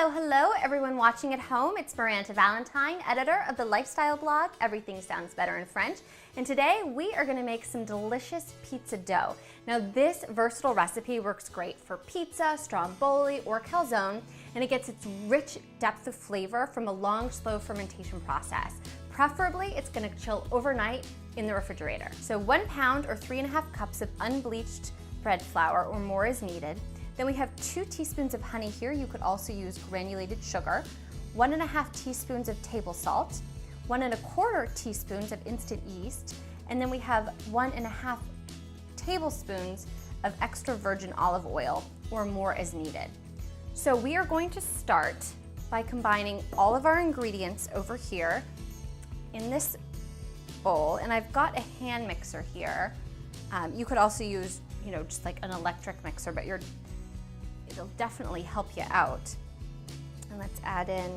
Hello, hello, everyone watching at home. It's Miranda Valentine, editor of the lifestyle blog, Everything Sounds Better in French. And today we are gonna make some delicious pizza dough. Now this versatile recipe works great for pizza, stromboli, or calzone, and it gets its rich depth of flavor from a long, slow fermentation process. Preferably, it's gonna chill overnight in the refrigerator. So 1 pound or 3.5 cups of unbleached bread flour or more is needed. Then we have 2 teaspoons of honey here. You could also use granulated sugar, 1.5 teaspoons of table salt, 1.25 teaspoons of instant yeast, and then we have 1.5 tablespoons of extra virgin olive oil or more as needed. So we are going to start by combining all of our ingredients over here in this bowl, and I've got a hand mixer here. You could also use, just like an electric mixer, but it'll definitely help you out. And let's add in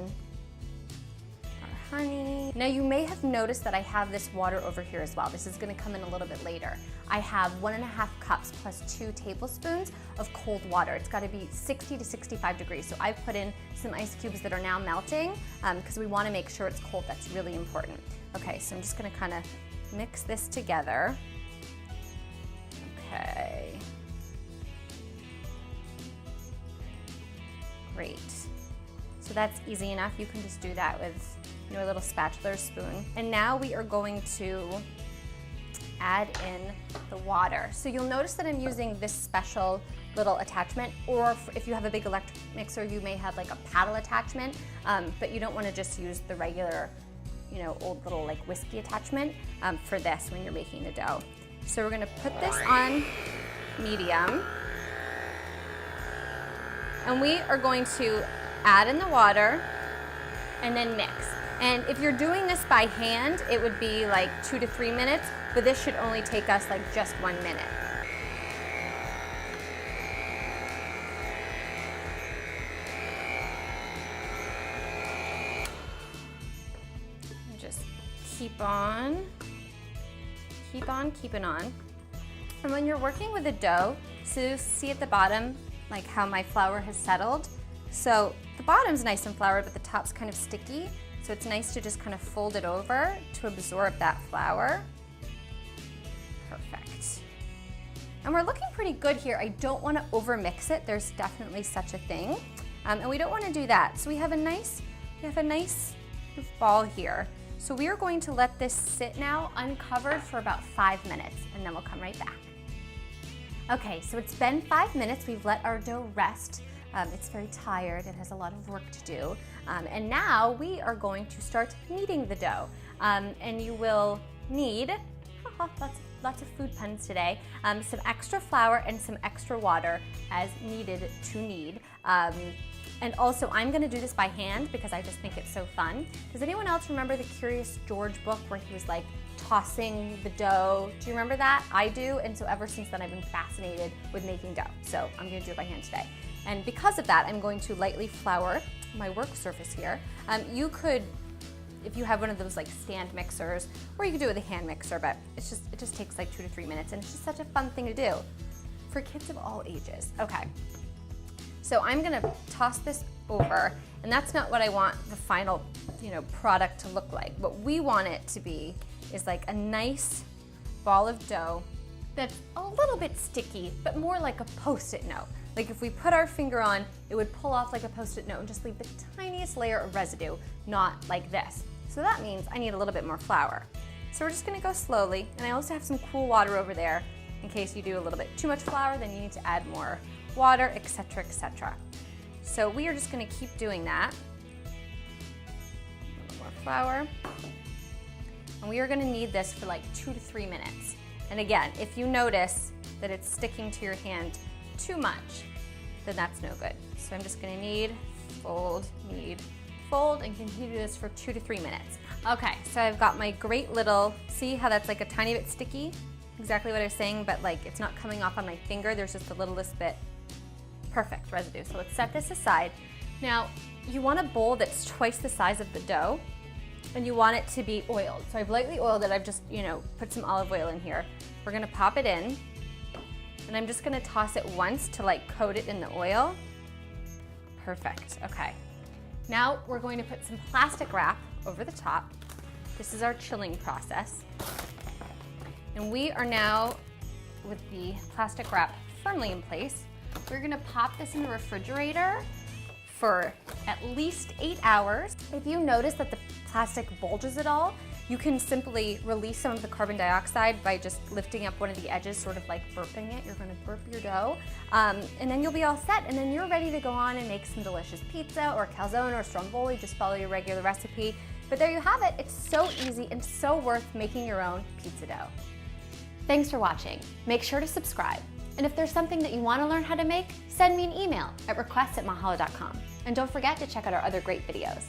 our honey. Now you may have noticed that I have this water over here as well. This is gonna come in a little bit later. I have 1.5 cups plus 2 tablespoons of cold water. It's gotta be 60 to 65 degrees. So I've put in some ice cubes that are now melting because we wanna make sure it's cold. That's really important. Okay, so I'm just gonna kinda mix this together. Okay. Great. So that's easy enough. You can just do that with a little spatula or spoon. And now we are going to add in the water. So you'll notice that I'm using this special little attachment, or if you have a big electric mixer, you may have like a paddle attachment, but you don't want to just use the regular, old little like whiskey attachment for this when you're making the dough. So we're gonna put this on medium. And we are going to add in the water and then mix. And if you're doing this by hand, it would be like 2 to 3 minutes, but this should only take us like just 1 minute. Just keep on keeping on. And when you're working with the dough, so see at the bottom, like how my flour has settled. So the bottom's nice and floured, but the top's kind of sticky. So it's nice to just kind of fold it over to absorb that flour. Perfect. And we're looking pretty good here. I don't want to over mix it. There's definitely such a thing. And we don't want to do that. So we have a nice ball here. So we are going to let this sit now uncovered for about 5 minutes, and then we'll come right back. Okay, so it's been 5 minutes. We've let our dough rest. It's very tired. It has a lot of work to do. And now we are going to start kneading the dough. And you will need, lots of food puns today, some extra flour and some extra water as needed to knead. And also, I'm gonna do this by hand because I just think it's so fun. Does anyone else remember the Curious George book where he was like tossing the dough? Do you remember that? I do, and so ever since then I've been fascinated with making dough. So I'm gonna do it by hand today. And because of that, I'm going to lightly flour my work surface here. You could, if you have one of those like stand mixers, or you could do it with a hand mixer, but it just takes like 2 to 3 minutes, and it's just such a fun thing to do for kids of all ages. Okay. So I'm gonna toss this over, and that's not what I want the final, product to look like. What we want it to be is like a nice ball of dough that's a little bit sticky, but more like a Post-it note. Like if we put our finger on, it would pull off like a Post-it note and just leave the tiniest layer of residue, not like this. So that means I need a little bit more flour. So we're just gonna go slowly, and I also have some cool water over there in case you do a little bit too much flour, then you need to add more water, etc., etc. So we are just gonna keep doing that. A little more flour. And we are gonna knead this for like 2 to 3 minutes. And again, if you notice that it's sticking to your hand too much, then that's no good. So I'm just gonna knead, fold, and continue this for 2 to 3 minutes. Okay, so I've got my great little, see how that's like a tiny bit sticky? Exactly what I was saying, but like it's not coming off on my finger, there's just the littlest bit. Perfect residue. So let's set this aside. Now, you want a bowl that's twice the size of the dough, and you want it to be oiled. So I've lightly oiled it. I've just, put some olive oil in here. We're gonna pop it in, and I'm just gonna toss it once to like coat it in the oil. Perfect, okay. Now we're going to put some plastic wrap over the top. This is our chilling process. And we are now, with the plastic wrap firmly in place, we're gonna pop this in the refrigerator for at least 8 hours. If you notice that the plastic bulges at all, you can simply release some of the carbon dioxide by just lifting up one of the edges, sort of like burping it. You're gonna burp your dough, and then you'll be all set, and then you're ready to go on and make some delicious pizza or calzone or stromboli. Just follow your regular recipe. But there you have it. It's so easy and so worth making your own pizza dough. Thanks for watching. Make sure to subscribe. And if there's something that you want to learn how to make, send me an email at requests@mahalo.com. And don't forget to check out our other great videos.